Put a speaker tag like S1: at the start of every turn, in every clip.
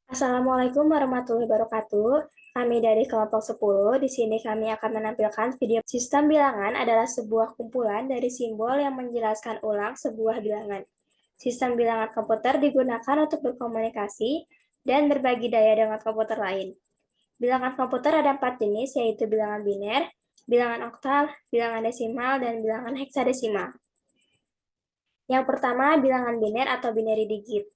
S1: Assalamualaikum warahmatullahi wabarakatuh. Kami dari kelompok 10. Di sini kami akan menampilkan video. Sistem bilangan adalah sebuah kumpulan dari simbol yang menjelaskan ulang sebuah bilangan. Sistem bilangan komputer digunakan untuk berkomunikasi dan berbagi daya dengan komputer lain. Bilangan komputer ada 4 jenis, yaitu bilangan biner, bilangan oktal, bilangan desimal, dan bilangan heksadesimal. Yang pertama, bilangan biner atau binary digit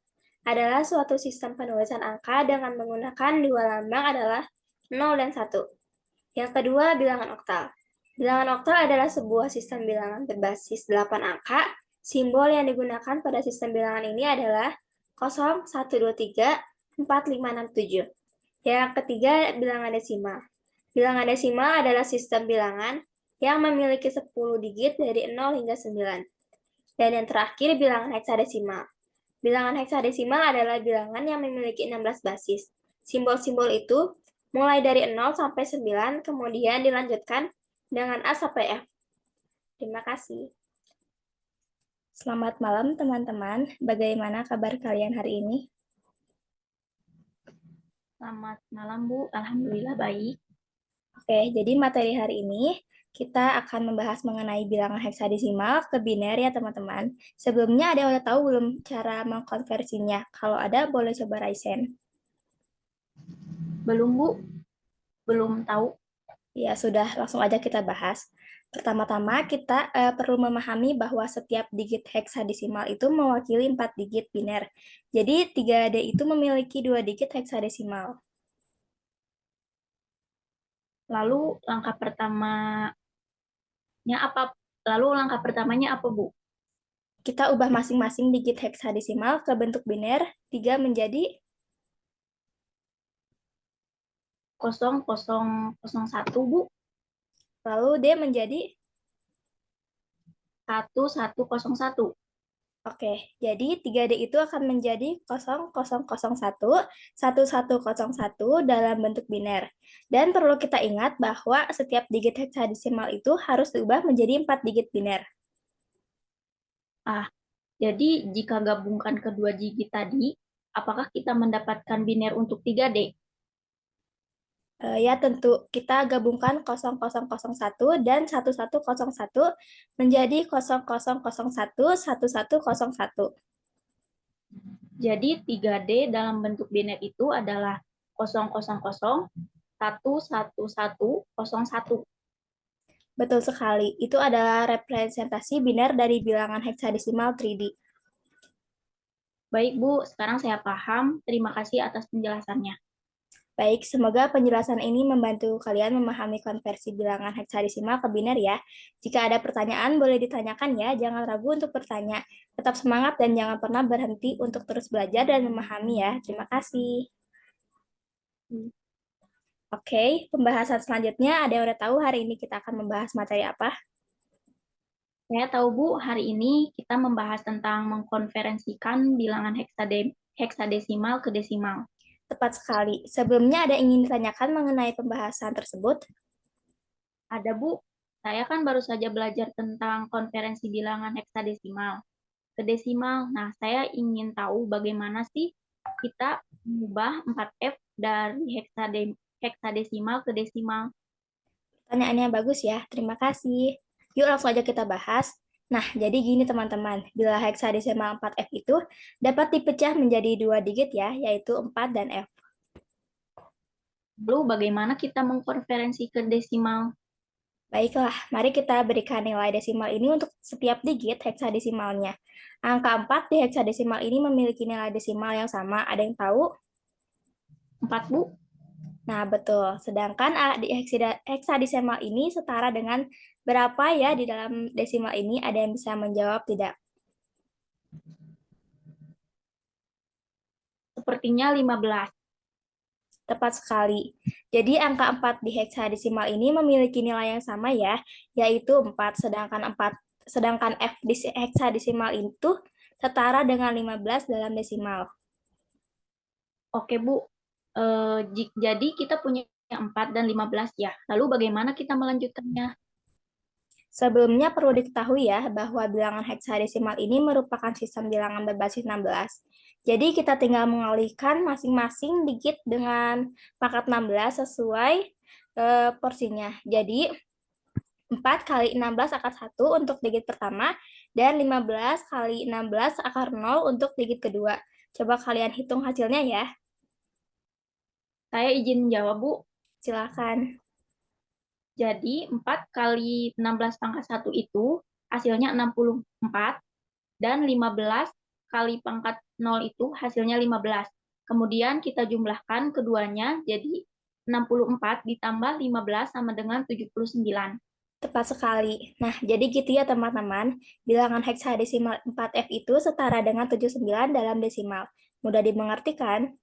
S1: adalah suatu sistem penulisan angka dengan menggunakan dua lambang adalah 0 dan 1. Yang kedua, bilangan oktal. Bilangan oktal adalah sebuah sistem bilangan berbasis 8 angka. Simbol yang digunakan pada sistem bilangan ini adalah 0, 1, 2, 3, 4, 5, 6, 7. Yang ketiga, bilangan desimal. Bilangan desimal adalah sistem bilangan yang memiliki 10 digit dari 0 hingga 9. Dan yang terakhir, bilangan heksadesimal. Bilangan heksadesimal adalah bilangan yang memiliki 16 basis. Simbol-simbol itu mulai dari 0 sampai 9, kemudian dilanjutkan dengan A sampai F. Terima kasih. Selamat malam teman-teman. Bagaimana kabar kalian hari ini?
S2: Selamat malam, Bu. Alhamdulillah baik.
S1: Oke, jadi materi hari ini kita akan membahas mengenai bilangan heksadesimal ke biner ya teman-teman. Sebelumnya ada yang udah tahu belum cara mengkonversinya? Kalau ada boleh coba raise hand.
S2: Belum, Bu? Belum tahu.
S1: Ya, sudah langsung aja kita bahas. Pertama-tama kita perlu memahami bahwa setiap digit heksadesimal itu mewakili 4 digit biner. Jadi 3D itu memiliki 2 digit heksadesimal.
S2: Lalu langkah pertamanya apa? Lalu langkah pertamanya apa, Bu?
S1: Kita ubah masing-masing digit heksadesimal ke bentuk biner, 3 menjadi
S2: 0001, Bu.
S1: lalu D menjadi
S2: 1101.
S1: Oke, jadi 3D itu akan menjadi 0001, 1101 dalam bentuk biner. Dan perlu kita ingat bahwa setiap digit heksadesimal itu harus diubah menjadi 4 digit biner.
S2: Ah, jadi jika gabungkan kedua digit tadi, apakah kita mendapatkan biner untuk 3D?
S1: Ya, tentu kita gabungkan 0001 dan 1101 menjadi 0001, 1101.
S2: Jadi 3D dalam bentuk biner itu adalah 000111101.
S1: Betul sekali, itu adalah representasi biner dari bilangan heksadesimal 3D.
S2: Baik, Bu. Sekarang saya paham. Terima kasih atas penjelasannya.
S1: Baik, semoga penjelasan ini membantu kalian memahami konversi bilangan heksadesimal ke biner ya. Jika ada pertanyaan, boleh ditanyakan ya. Jangan ragu untuk bertanya. Tetap semangat dan jangan pernah berhenti untuk terus belajar dan memahami ya. Terima kasih. Oke, pembahasan selanjutnya ada yang udah tahu hari ini kita akan membahas materi apa?
S2: Saya tahu, Bu, hari ini kita membahas tentang mengkonferensikan bilangan heksadesimal ke desimal.
S1: Tepat sekali. Sebelumnya ada yang ingin ditanyakan mengenai pembahasan tersebut?
S2: Ada, Bu. Saya kan baru saja belajar tentang konferensi bilangan heksadesimal ke desimal. Nah, saya ingin tahu bagaimana sih kita mengubah 4F dari heksadesimal ke desimal.
S1: Pertanyaannya bagus ya, terima kasih. Yuk langsung aja kita bahas. Nah, jadi gini teman-teman, bila heksadesimal 4F itu dapat dipecah menjadi dua digit ya, yaitu 4 dan F.
S2: Lalu bagaimana kita mengkonferensi ke desimal?
S1: Baiklah, mari kita berikan nilai desimal ini untuk setiap digit heksadesimalnya. Angka 4 di heksadesimal ini memiliki nilai desimal yang sama, ada yang tahu?
S2: 4, Bu.
S1: Nah, betul. Sedangkan A di heksadesimal ini setara dengan berapa ya di dalam desimal ini? Ada yang bisa menjawab tidak?
S2: Sepertinya 15.
S1: Tepat sekali. Jadi angka 4 di heksadesimal ini memiliki nilai yang sama ya, yaitu 4. Sedangkan F di heksadesimal itu setara dengan 15 dalam desimal.
S2: Oke, Bu. Jadi kita punya 4 dan 15 ya. Lalu bagaimana kita melanjutkannya?
S1: Sebelumnya perlu diketahui ya bahwa bilangan heksadesimal ini merupakan sistem bilangan berbasis 16. Jadi kita tinggal mengalihkan masing-masing digit dengan pangkat 16 sesuai porsinya. Jadi 4 kali 16 akar 1 untuk digit pertama dan 15 kali 16 akar 0 untuk digit kedua. Coba kalian hitung hasilnya ya.
S2: Saya izin menjawab, Bu.
S1: Silakan.
S2: Jadi 4 kali 16 pangkat 1 itu hasilnya 64 dan 15 kali pangkat 0 itu hasilnya 15. Kemudian kita jumlahkan keduanya jadi 64 ditambah 15 sama dengan 79.
S1: Tepat sekali. Nah, jadi gitu ya teman-teman. Bilangan heksadesimal 4F itu setara dengan 79 dalam desimal. Mudah dimengerti kan?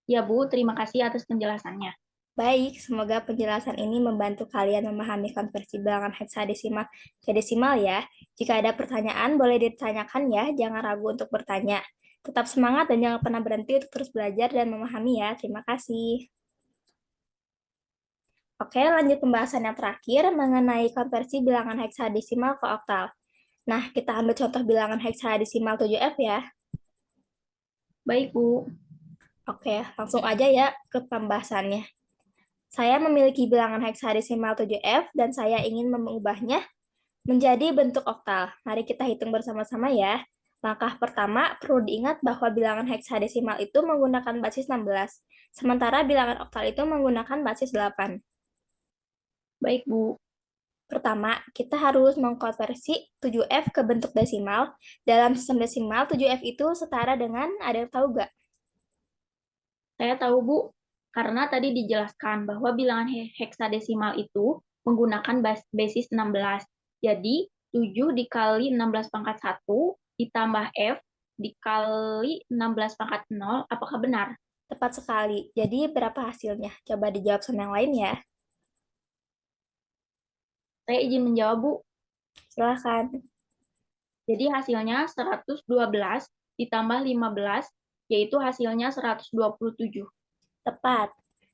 S2: Ya, Bu, terima kasih atas penjelasannya.
S1: Baik, semoga penjelasan ini membantu kalian memahami konversi bilangan heksadesimal ke desimal ya. Jika ada pertanyaan, boleh ditanyakan ya, jangan ragu untuk bertanya. Tetap semangat dan jangan pernah berhenti untuk terus belajar dan memahami ya. Terima kasih. Oke, lanjut pembahasan yang terakhir mengenai konversi bilangan heksadesimal ke oktal. Nah, kita ambil contoh bilangan heksadesimal 7F ya.
S2: Baik, Bu.
S1: Oke, langsung aja ya ke pembahasannya. Saya memiliki bilangan heksadesimal 7F dan saya ingin mengubahnya menjadi bentuk oktal. Mari kita hitung bersama-sama ya. Langkah pertama, perlu diingat bahwa bilangan heksadesimal itu menggunakan basis 16, sementara bilangan oktal itu menggunakan basis 8.
S2: Baik, Bu.
S1: Pertama, kita harus mengkonversi 7F ke bentuk desimal. Dalam sistem desimal, 7F itu setara dengan, ada yang tahu nggak?
S2: Saya tahu, Bu, karena tadi dijelaskan bahwa bilangan heksadesimal itu menggunakan basis 16. Jadi, 7 dikali 16 pangkat 1 ditambah F dikali 16 pangkat 0, apakah benar?
S1: Tepat sekali. Jadi, berapa hasilnya? Coba dijawab sama yang lain ya.
S2: Saya izin menjawab, Bu.
S1: Silahkan.
S2: Jadi hasilnya 112 ditambah 15, yaitu hasilnya 127.
S1: Tepat.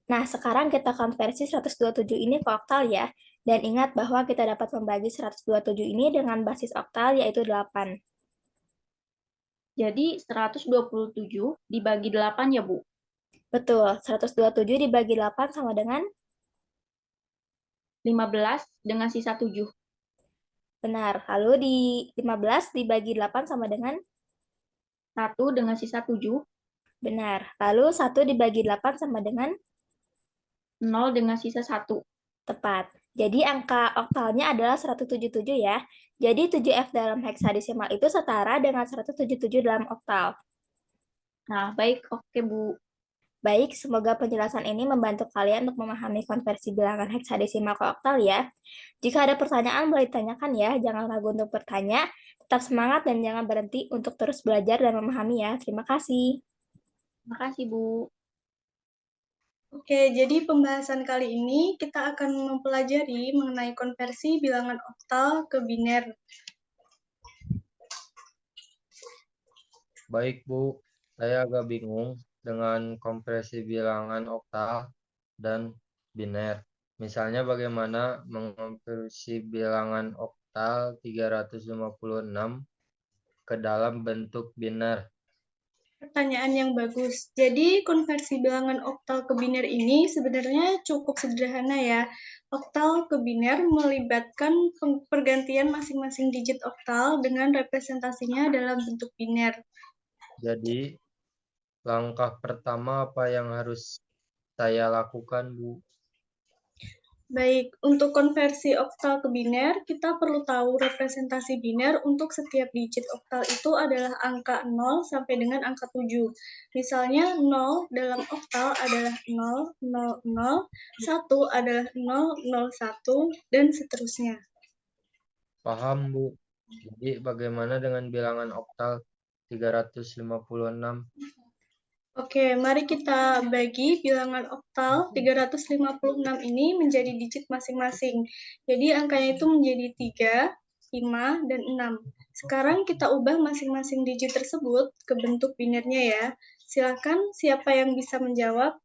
S1: Nah, sekarang kita konversi 127 ini ke oktal ya. Dan ingat bahwa kita dapat membagi 127 ini dengan basis oktal yaitu 8.
S2: Jadi 127 dibagi 8 ya, Bu?
S1: Betul, 127 dibagi 8 sama dengan
S2: 15 dengan sisa 7.
S1: benar. Lalu di 15 dibagi 8 sama dengan
S2: 1 dengan sisa 7.
S1: benar. Lalu 1 dibagi 8 sama dengan
S2: 0 dengan sisa 1.
S1: tepat. Jadi angka oktalnya adalah 177 ya. Jadi 7F dalam heksadesimal itu setara dengan 177 dalam oktal.
S2: Nah, baik. Oke, Bu.
S1: Baik, semoga penjelasan ini membantu kalian untuk memahami konversi bilangan heksadesimal ke oktal ya. Jika ada pertanyaan boleh ditanyakan ya, jangan ragu untuk bertanya. Tetap semangat dan jangan berhenti untuk terus belajar dan memahami ya. Terima kasih.
S2: Terima kasih, Bu.
S3: Oke, jadi pembahasan kali ini kita akan mempelajari mengenai konversi bilangan oktal ke biner.
S4: Baik, Bu. Saya agak bingung dengan konversi bilangan oktal dan biner. Misalnya bagaimana mengonversi bilangan oktal 356 ke dalam bentuk biner.
S3: Pertanyaan yang bagus. Jadi, konversi bilangan oktal ke biner ini sebenarnya cukup sederhana ya. Oktal ke biner melibatkan pergantian masing-masing digit oktal dengan representasinya dalam bentuk biner.
S4: Jadi, langkah pertama apa yang harus saya lakukan, Bu?
S3: Baik, untuk konversi oktal ke biner, kita perlu tahu representasi biner untuk setiap digit oktal itu adalah angka 0 sampai dengan angka 7. Misalnya 0 dalam oktal adalah 0, 0, 0, 1 adalah 0, 0, 1, dan seterusnya.
S4: Paham, Bu. Jadi, bagaimana dengan bilangan oktal 356?
S3: Oke, mari kita bagi bilangan oktal 356 ini menjadi digit masing-masing. Jadi angkanya itu menjadi 3, 5, dan 6. Sekarang kita ubah masing-masing digit tersebut ke bentuk binernya ya. Silakan siapa yang bisa menjawab?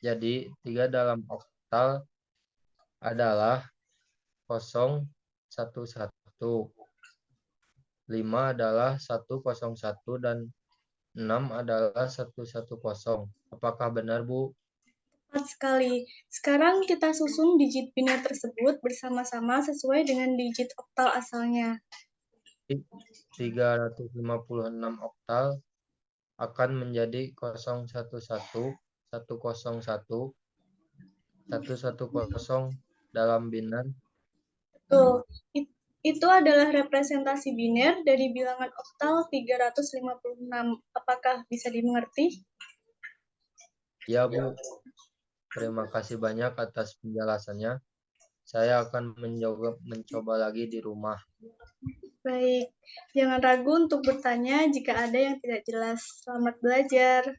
S4: Jadi, 3 dalam oktal adalah 011. 5 adalah 101 dan 6 adalah 110. Apakah benar, Bu?
S3: Tepat sekali. Sekarang kita susun digit biner tersebut bersama-sama sesuai dengan digit oktal asalnya.
S4: 356 oktal akan menjadi 011, 101, 110 dalam biner.
S3: Betul. Itu adalah representasi biner dari bilangan oktal 356. Apakah bisa dimengerti?
S4: Ya, Bu. Terima kasih banyak atas penjelasannya. Saya akan mencoba lagi di rumah.
S3: Baik, jangan ragu untuk bertanya jika ada yang tidak jelas. Selamat belajar.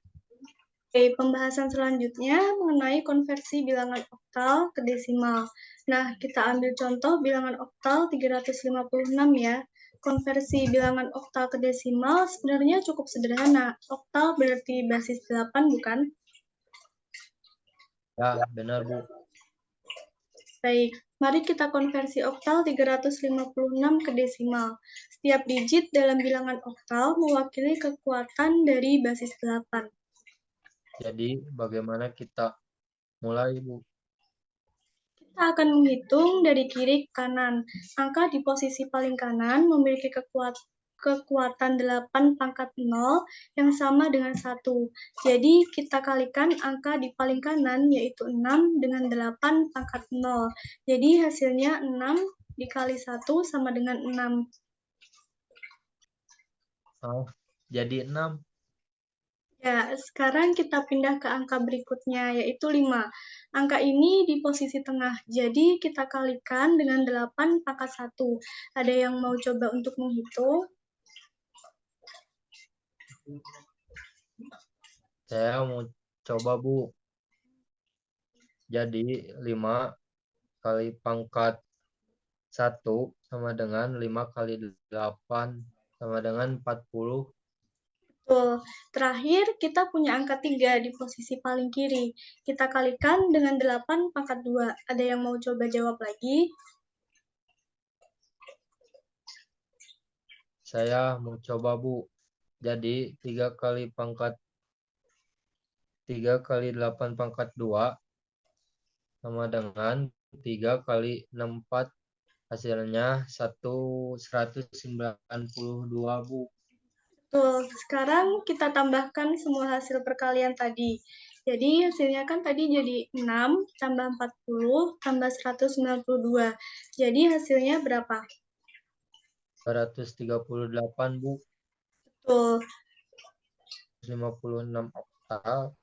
S3: Oke, pembahasan selanjutnya mengenai konversi bilangan oktal ke desimal. Nah, kita ambil contoh bilangan oktal 356 ya. Konversi bilangan oktal ke desimal sebenarnya cukup sederhana. Oktal berarti basis 8, bukan?
S4: Ya, benar, Bu.
S3: Baik, mari kita konversi oktal 356 ke desimal. Setiap digit dalam bilangan oktal mewakili kekuatan dari basis 8.
S4: Jadi, bagaimana kita mulai, Bu?
S3: Kita akan menghitung dari kiri ke kanan. Angka di posisi paling kanan memiliki kekuatan 8 pangkat 0 yang sama dengan 1. Jadi kita kalikan angka di paling kanan yaitu 6 dengan 8 pangkat 0. Jadi hasilnya 6 dikali 1 sama dengan 6.
S4: Oh, jadi 6.
S3: Ya, sekarang kita pindah ke angka berikutnya, yaitu 5. Angka ini di posisi tengah, jadi kita kalikan dengan 8 pangkat 1. Ada yang mau coba untuk menghitung?
S4: Saya mau coba, Bu. Jadi, 5 kali pangkat 1 sama dengan 5 kali 8 sama dengan 40.
S3: Betul. Terakhir, kita punya angka 3 di posisi paling kiri. Kita kalikan dengan 8 pangkat 2. Ada yang mau coba jawab lagi?
S4: Saya mau coba, Bu. Jadi, 3 kali 8 pangkat 2 sama dengan 3 kali 64. Hasilnya 192, Bu.
S3: Betul. Sekarang kita tambahkan semua hasil perkalian tadi. Jadi hasilnya kan tadi jadi 6 tambah 40 tambah 192. Jadi hasilnya berapa?
S4: 238, Bu.
S3: Betul.
S4: 56 oktal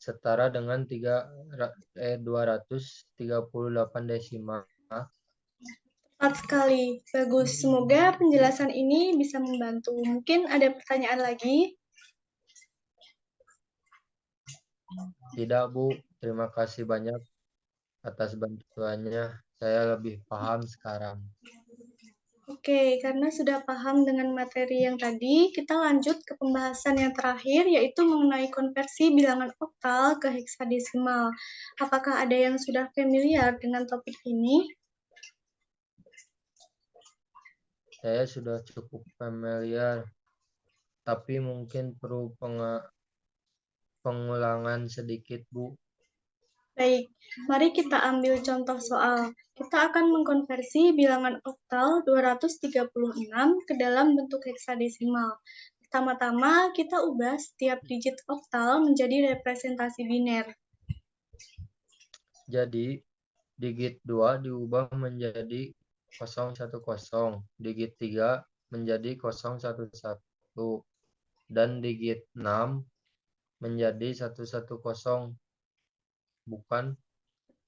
S4: setara dengan 238 desimal.
S3: Tepat sekali. Bagus. Semoga penjelasan ini bisa membantu. Mungkin ada pertanyaan lagi?
S4: Tidak, Bu. Terima kasih banyak atas bantuannya. Saya lebih paham sekarang.
S3: Oke, karena sudah paham dengan materi yang tadi, kita lanjut ke pembahasan yang terakhir, yaitu mengenai konversi bilangan oktal ke heksadesimal. Apakah ada yang sudah familiar dengan topik ini?
S4: Saya sudah cukup familiar, tapi mungkin perlu pengulangan sedikit, Bu.
S3: Baik, mari kita ambil contoh soal. Kita akan mengkonversi bilangan oktal 236 ke dalam bentuk heksadesimal. Pertama-tama, kita ubah setiap digit oktal menjadi representasi biner.
S4: Jadi, digit 2 diubah menjadi 010, digit 3 menjadi 011, dan digit 6 menjadi 110. Bukan?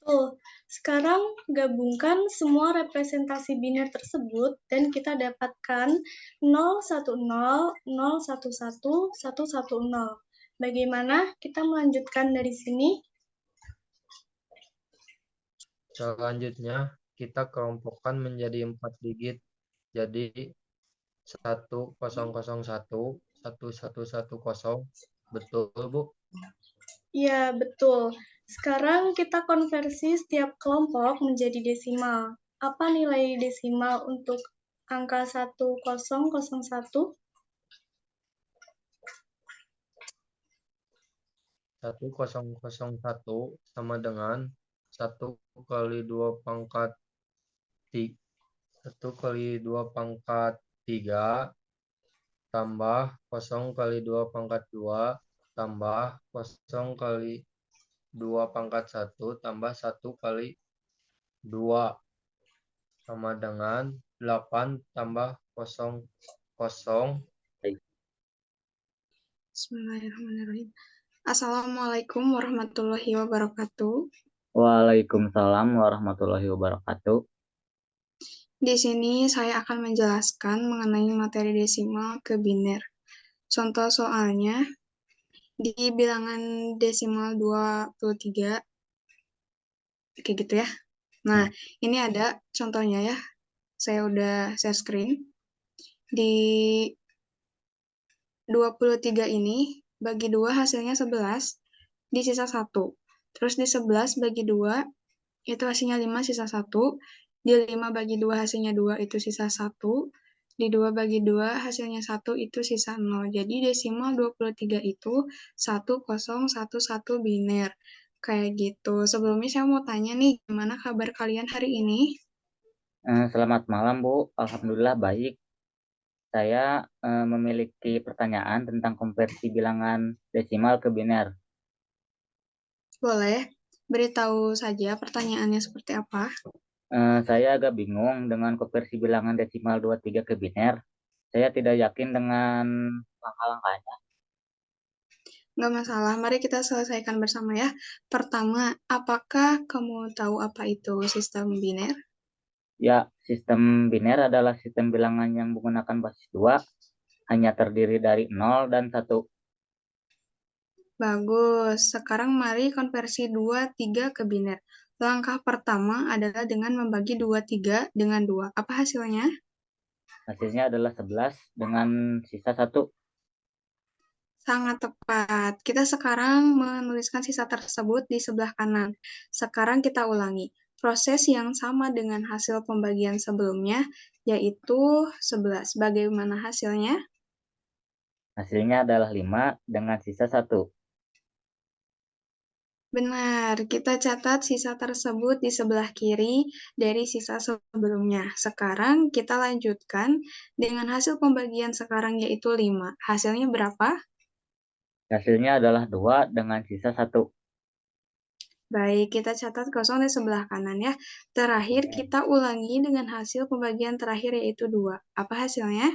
S3: Betul. Sekarang gabungkan semua representasi biner tersebut dan kita dapatkan 010, 011, 110. Bagaimana kita melanjutkan dari sini?
S4: Selanjutnya, kita kelompokkan menjadi 4 digit. Jadi, 1001, 1110. Betul, Bu?
S3: Ya, betul. Sekarang kita konversi setiap kelompok menjadi desimal. Apa nilai desimal untuk angka 1001?
S4: 1001 sama dengan 1 kali 2 pangkat 1 kali 2 pangkat 3 tambah 0 kali 2 pangkat 2 tambah 0 kali 2 pangkat 1 tambah 1 kali 2 sama dengan 8 tambah 0.
S3: Bismillahirrahmanirrahim. Assalamualaikum warahmatullahi wabarakatuh.
S5: Waalaikumsalam warahmatullahi wabarakatuh.
S3: Di sini saya akan menjelaskan mengenai materi desimal ke biner. Contoh soalnya, di bilangan desimal 23, kayak gitu ya. Nah, ini ada contohnya ya. Saya udah share screen. Di 23 ini, bagi 2 hasilnya 11, di sisa 1. Terus di 11 bagi 2, itu hasilnya 5 sisa 1. Di 5 bagi 2 hasilnya 2 itu sisa 1. Di 2 bagi 2 hasilnya 1 itu sisa 0. Jadi desimal 23 itu 1011 biner. Kayak gitu. Sebelumnya saya mau tanya nih, gimana kabar kalian hari ini?
S5: Selamat malam, Bu. Alhamdulillah baik. Saya memiliki pertanyaan tentang konversi bilangan desimal ke biner.
S3: Boleh beritahu saja pertanyaannya seperti apa?
S5: Saya agak bingung dengan konversi bilangan desimal 23 ke biner. Saya tidak yakin dengan langkah-langkahnya.
S3: Nggak masalah, mari kita selesaikan bersama ya. Pertama, apakah kamu tahu apa itu sistem biner?
S5: Ya, sistem biner adalah sistem bilangan yang menggunakan basis 2, hanya terdiri dari 0 dan 1.
S3: Bagus, sekarang mari konversi 23 ke biner. Langkah pertama adalah dengan membagi 23 dengan 2. Apa hasilnya?
S5: Hasilnya adalah 11 dengan sisa 1.
S3: Sangat tepat. Kita sekarang menuliskan sisa tersebut di sebelah kanan. Sekarang kita ulangi. Proses yang sama dengan hasil pembagian sebelumnya, yaitu 11. Bagaimana hasilnya?
S5: Hasilnya adalah 5 dengan sisa 1.
S3: Benar, kita catat sisa tersebut di sebelah kiri dari sisa sebelumnya. Sekarang kita lanjutkan dengan hasil pembagian sekarang yaitu 5. Hasilnya berapa?
S5: Hasilnya adalah 2 dengan sisa 1.
S3: Baik, kita catat kosong di sebelah kanan ya. Terakhir kita ulangi dengan hasil pembagian terakhir yaitu 2. Apa hasilnya?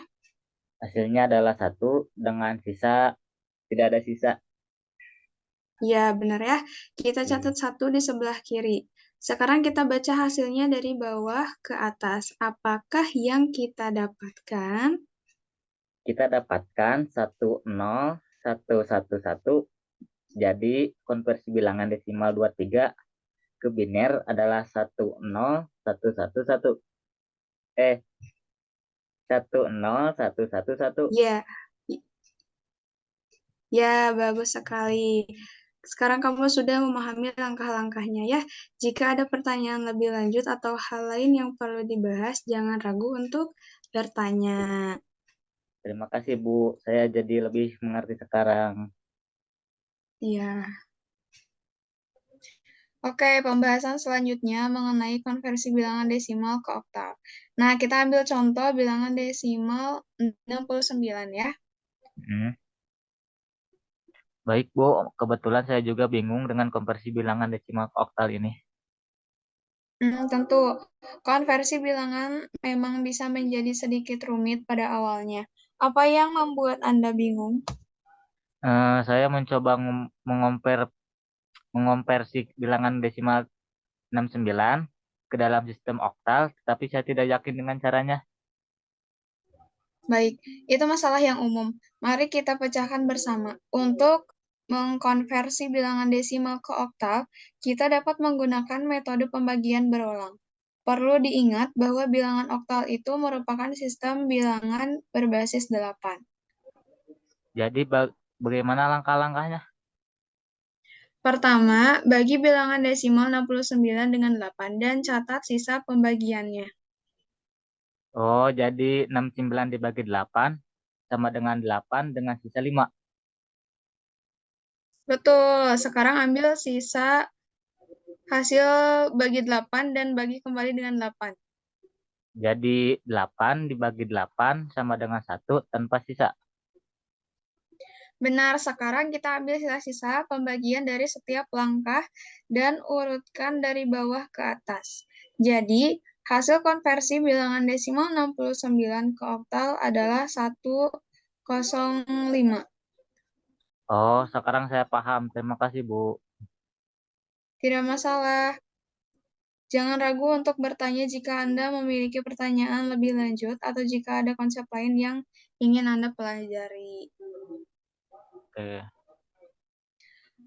S5: Hasilnya adalah 1 dengan sisa, tidak ada sisa.
S3: Ya, benar ya. Kita catat 1 di sebelah kiri. Sekarang kita baca hasilnya dari bawah ke atas. Apakah yang kita dapatkan?
S5: Kita dapatkan 10111. Jadi konversi bilangan desimal 23 ke biner adalah 10111. 10111.
S3: Ya, ya, bagus sekali. Sekarang kamu sudah memahami langkah-langkahnya ya. Jika ada pertanyaan lebih lanjut atau hal lain yang perlu dibahas, jangan ragu untuk bertanya.
S5: Terima kasih, Bu. Saya jadi lebih mengerti sekarang.
S3: Ya. Oke, pembahasan selanjutnya mengenai konversi bilangan desimal ke oktav. Nah, kita ambil contoh bilangan desimal 69 ya.
S5: Baik, Bu. Kebetulan saya juga bingung dengan konversi bilangan desimal ke oktal ini.
S3: Tentu, konversi bilangan memang bisa menjadi sedikit rumit pada awalnya. Apa yang membuat Anda bingung?
S5: Saya mencoba mengonversi bilangan desimal 69 ke dalam sistem oktal, tetapi saya tidak yakin dengan caranya.
S3: Baik, itu masalah yang umum. Mari kita pecahkan bersama. Untuk mengkonversi bilangan desimal ke oktav, kita dapat menggunakan metode pembagian berulang. Perlu diingat bahwa bilangan oktal itu merupakan sistem bilangan berbasis 8.
S5: Jadi bagaimana langkah-langkahnya?
S3: Pertama, bagi bilangan desimal 69 dengan 8 dan catat sisa pembagiannya.
S5: Oh, jadi 69 dibagi 8 sama dengan 8 dengan sisa 5.
S3: Betul, sekarang ambil sisa hasil bagi 8 dan bagi kembali dengan 8.
S5: Jadi 8 dibagi 8 sama dengan 1 tanpa sisa.
S3: Benar, sekarang kita ambil sisa-sisa pembagian dari setiap langkah dan urutkan dari bawah ke atas. Jadi, hasil konversi bilangan desimal 69 ke oktal adalah 105.
S5: Oh, sekarang saya paham. Terima kasih, Bu.
S3: Tidak masalah. Jangan ragu untuk bertanya jika Anda memiliki pertanyaan lebih lanjut atau jika ada konsep lain yang ingin Anda pelajari.
S5: Oke.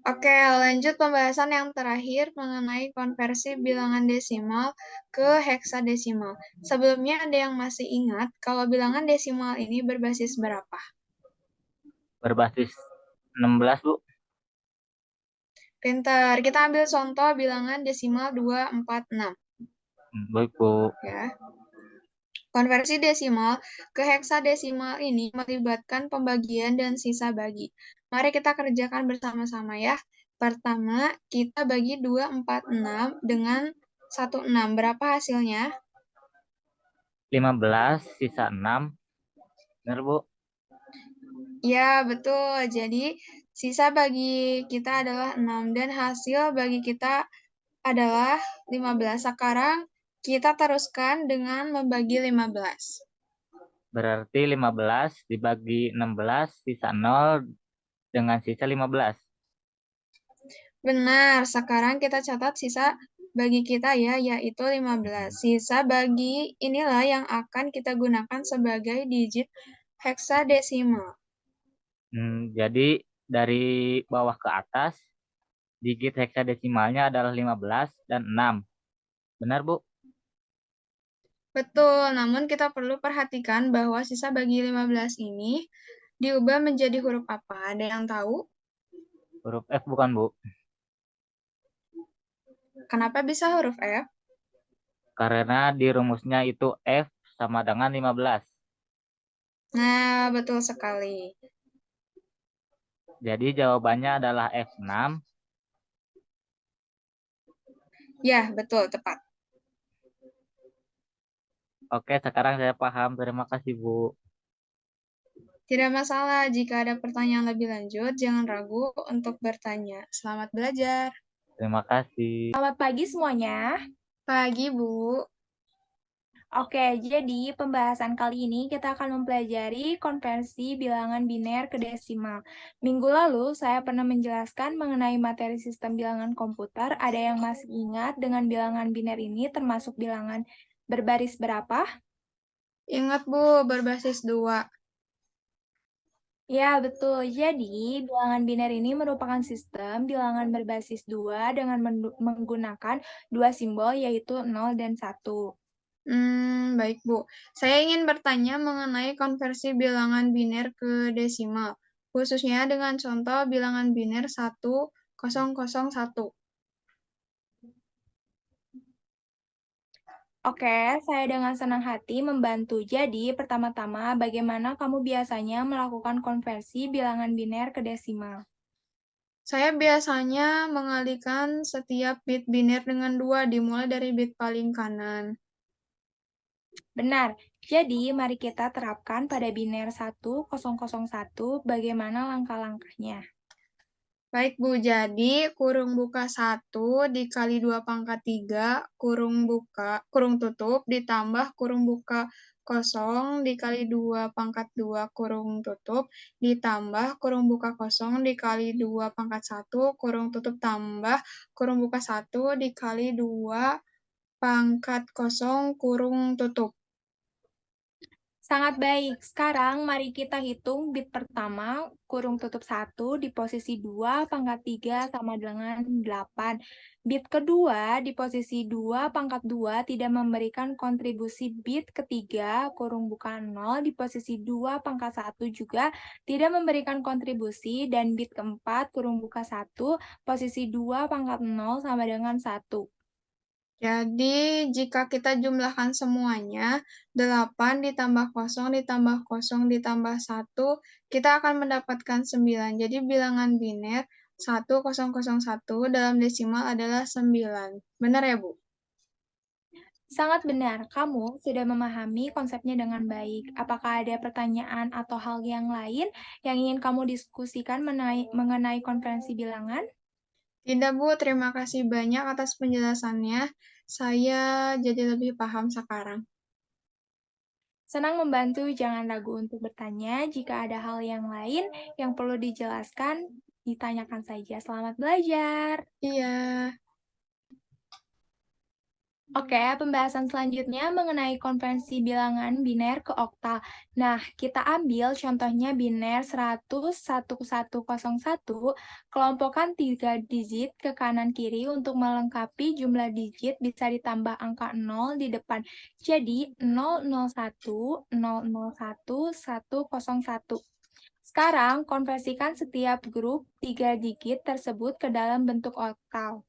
S3: Oke, lanjut pembahasan yang terakhir mengenai konversi bilangan desimal ke heksadesimal. Sebelumnya ada yang masih ingat kalau bilangan desimal ini berbasis berapa?
S5: Berbasis 16, Bu.
S3: Pintar, kita ambil contoh bilangan desimal 246.
S5: Baik, Bu.
S3: Ya. Konversi desimal ke heksadesimal ini melibatkan pembagian dan sisa bagi. Mari kita kerjakan bersama-sama ya. Pertama, kita bagi 246 dengan 16. Berapa hasilnya?
S5: 15 sisa 6. Benar, Bu?
S3: Ya, betul. Jadi, sisa bagi kita adalah 6 dan hasil bagi kita adalah 15. Sekarang kita teruskan dengan membagi 15.
S5: Berarti 15 dibagi 16 sisa 0 dengan sisa 15.
S3: Benar, sekarang kita catat sisa bagi kita ya, yaitu 15. Sisa bagi inilah yang akan kita gunakan sebagai digit heksadesimal.
S5: Jadi dari bawah ke atas, digit heksadesimalnya adalah 15 dan 6. Benar, Bu?
S3: Betul, namun kita perlu perhatikan bahwa sisa bagi 15 ini diubah menjadi huruf apa? Ada yang tahu?
S5: Huruf F bukan, Bu?
S3: Kenapa bisa huruf F?
S5: Karena di rumusnya itu F sama dengan 15.
S3: Nah, betul sekali.
S5: Jadi jawabannya adalah F6.
S3: Ya, betul, tepat.
S5: Oke, sekarang saya paham. Terima kasih, Bu.
S3: Tidak masalah, jika ada pertanyaan lebih lanjut, jangan ragu untuk bertanya. Selamat belajar.
S5: Terima kasih.
S1: Selamat pagi semuanya.
S3: Pagi, Bu.
S1: Oke, jadi pembahasan kali ini kita akan mempelajari konversi bilangan biner ke desimal. Minggu lalu saya pernah menjelaskan mengenai materi sistem bilangan komputer. Ada yang masih ingat dengan bilangan biner ini termasuk bilangan berbaris berapa?
S3: Ingat, Bu, berbasis 2.
S1: Ya, betul. Jadi, bilangan biner ini merupakan sistem bilangan berbasis 2 dengan menggunakan dua simbol yaitu 0 dan 1.
S3: Baik, Bu. Saya ingin bertanya mengenai konversi bilangan biner ke desimal, khususnya dengan contoh bilangan biner 1001.
S1: Oke, saya dengan senang hati membantu. Jadi, pertama-tama, bagaimana kamu biasanya melakukan konversi bilangan biner ke desimal?
S3: Saya biasanya mengalihkan setiap bit biner dengan 2, dimulai dari bit paling kanan.
S1: Benar. Jadi, mari kita terapkan pada biner 1001 bagaimana langkah-langkahnya.
S3: Baik, Bu. Jadi, kurung buka 1 dikali 2 pangkat 3, kurung tutup, ditambah kurung buka kosong dikali 2 pangkat 2 kurung tutup, ditambah kurung buka kosong dikali 2 pangkat 1 kurung tutup, tambah kurung buka 1 dikali 2 pangkat kosong kurung tutup.
S6: Sangat baik. Sekarang mari kita hitung bit pertama, kurung tutup 1 di posisi 2 pangkat 3 sama dengan 8. Bit kedua di posisi 2 pangkat 2 tidak memberikan kontribusi. Bit ketiga, kurung buka 0 di posisi 2 pangkat 1 juga tidak memberikan kontribusi. Dan bit keempat, kurung buka 1, posisi 2 pangkat 0 sama dengan 1.
S7: Jadi, jika kita jumlahkan semuanya, 8 ditambah 0 ditambah 0 ditambah 1, kita akan mendapatkan 9. Jadi, bilangan biner 1001 dalam desimal adalah 9. Benar ya, Bu?
S6: Sangat benar, kamu sudah memahami konsepnya dengan baik. Apakah ada pertanyaan atau hal yang lain yang ingin kamu diskusikan mengenai konferensi bilangan?
S7: Tidak, Bu. Terima kasih banyak atas penjelasannya. Saya jadi lebih paham sekarang.
S6: Senang membantu, jangan ragu untuk bertanya. Jika ada hal yang lain yang perlu dijelaskan, ditanyakan saja. Selamat belajar.
S7: Iya.
S6: Oke, pembahasan selanjutnya mengenai konversi bilangan biner ke oktal. Nah, kita ambil contohnya biner 1001101, kelompokkan 3 digit ke kanan kiri untuk melengkapi jumlah digit bisa ditambah angka 0 di depan. Jadi, 001, 001, 101. Sekarang, konversikan setiap grup 3 digit tersebut ke dalam bentuk oktal.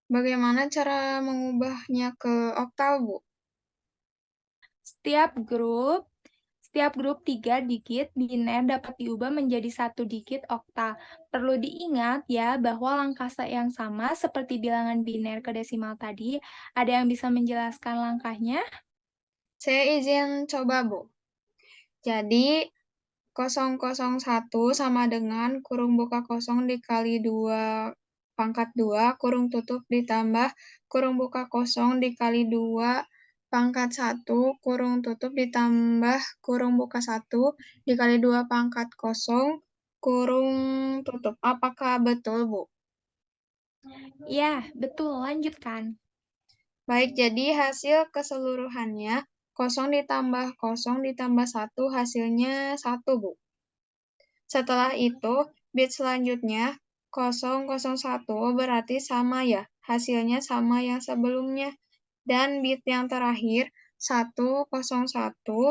S7: Bagaimana cara mengubahnya ke oktal, Bu?
S6: Setiap grup 3 digit biner dapat diubah menjadi 1 digit oktal. Perlu diingat ya bahwa langkah yang sama seperti bilangan biner ke desimal tadi. Ada yang bisa menjelaskan langkahnya?
S7: Saya izin coba, Bu. Jadi, 001 sama dengan kurung buka 0 dikali 2 pangkat 2, kurung tutup ditambah kurung buka 0 dikali 2 pangkat 1, kurung tutup ditambah kurung buka 1 dikali 2 pangkat 0, kurung tutup. Apakah betul, Bu?
S6: Ya, betul. Lanjutkan.
S7: Baik, jadi hasil keseluruhannya 0 ditambah 0 ditambah 1 hasilnya 1, Bu. Setelah itu, bit selanjutnya 001 berarti sama ya, hasilnya sama yang sebelumnya. Dan bit yang terakhir 101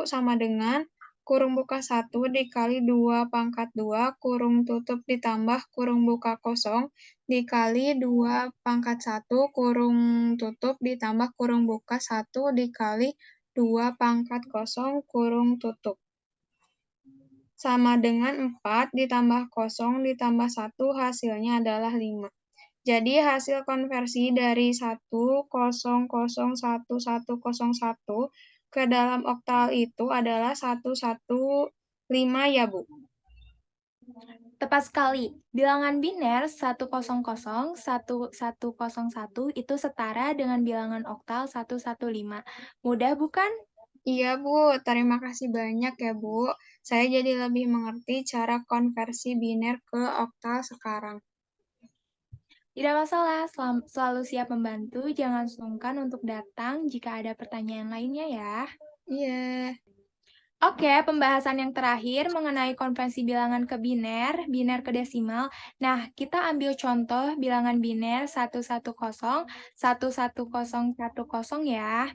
S7: sama dengan kurung buka 1 dikali 2 pangkat 2 kurung tutup ditambah kurung buka 0 dikali 2 pangkat 1 kurung tutup ditambah kurung buka 1 dikali 2 pangkat 0 kurung tutup. Sama dengan 4 ditambah 0 ditambah 1 hasilnya adalah 5. Jadi hasil konversi dari 1001101 ke dalam oktal itu adalah 115 ya, Bu.
S6: Tepat sekali. Bilangan biner 1001101 itu setara dengan bilangan oktal 115. Mudah bukan?
S7: Iya, Bu. Terima kasih banyak ya, Bu. Saya jadi lebih mengerti cara konversi biner ke oktal sekarang.
S6: Tidak masalah, selalu siap membantu. Jangan sungkan untuk datang jika ada pertanyaan lainnya ya.
S7: Iya.
S6: Oke, pembahasan yang terakhir mengenai konvensi bilangan ke biner ke desimal. Nah, kita ambil contoh bilangan biner 110, 11010 ya.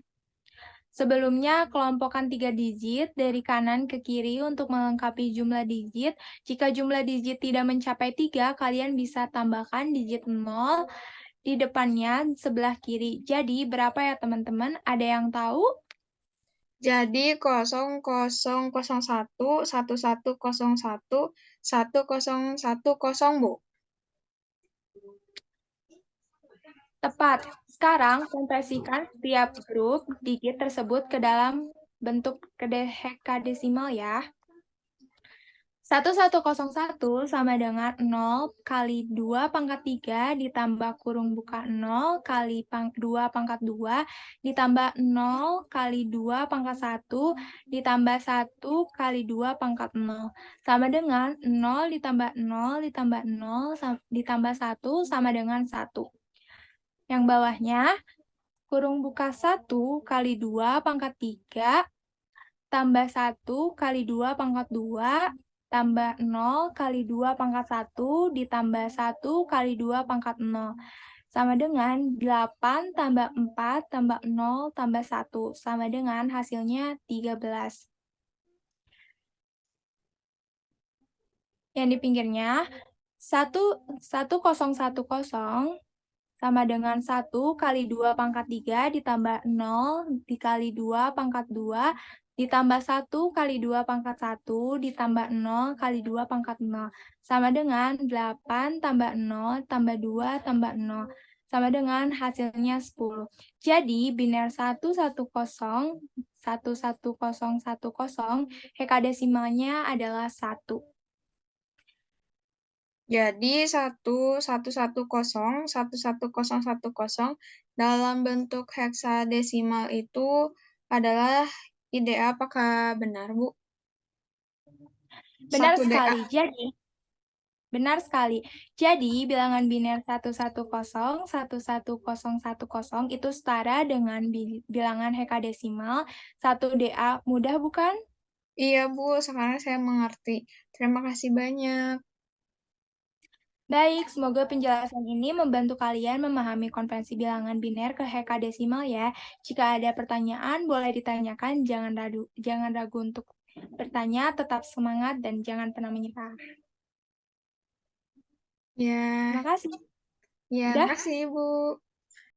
S6: Sebelumnya, kelompokkan 3 digit dari kanan ke kiri untuk melengkapi jumlah digit. Jika jumlah digit tidak mencapai 3, kalian bisa tambahkan digit 0 di depannya sebelah kiri. Jadi, berapa ya teman-teman? Ada yang tahu?
S7: Jadi 0001, 1101, 1010, Bu.
S6: Tepat. Sekarang, konversikan setiap grup digit tersebut ke dalam bentuk hekadesimal ya. 1101 sama dengan 0 kali 2 pangkat 3 ditambah kurung buka 0 kali 2 pangkat 2 ditambah 0 kali 2 pangkat 1 ditambah 1 kali 2 pangkat 0 sama dengan 0 ditambah 0 ditambah 0 ditambah 1 sama dengan 1. Yang bawahnya kurung buka 1 kali 2 pangkat 3 tambah 1 kali 2 pangkat 2 tambah 0 kali 2 pangkat 1 ditambah 1 kali 2 pangkat 0. Sama dengan 8 tambah 4 tambah 0 tambah 1. Sama dengan hasilnya 13. Yang di pinggirnya, 1010 sama dengan 1 kali 2 pangkat 3 ditambah 0 dikali 2 pangkat 2 ditambah 1 kali 2 pangkat 1 ditambah 0 kali 2 pangkat 0. Sama dengan 8 tambah 0 tambah 2 tambah 0. Sama dengan hasilnya 10. Jadi, biner 110 hekadesimalnya adalah 1.
S7: Jadi 11110 dalam bentuk heksadesimal itu adalah IDA. Apakah benar, Bu?
S6: Benar
S7: 1DA.
S6: sekali. Benar sekali. Jadi, bilangan biner 110 itu setara dengan bilangan hekadesimal 1DA. Mudah bukan?
S7: Iya, Bu. Sekarang saya mengerti. Terima kasih banyak.
S6: Baik, semoga penjelasan ini membantu kalian memahami konvensi bilangan biner ke hekadesimal ya. Jika ada pertanyaan, boleh ditanyakan. Jangan ragu untuk bertanya, tetap semangat, dan jangan pernah menyerah.
S7: Ya,
S6: Terima kasih.
S7: ya,
S6: Udah?
S7: makasih, Bu.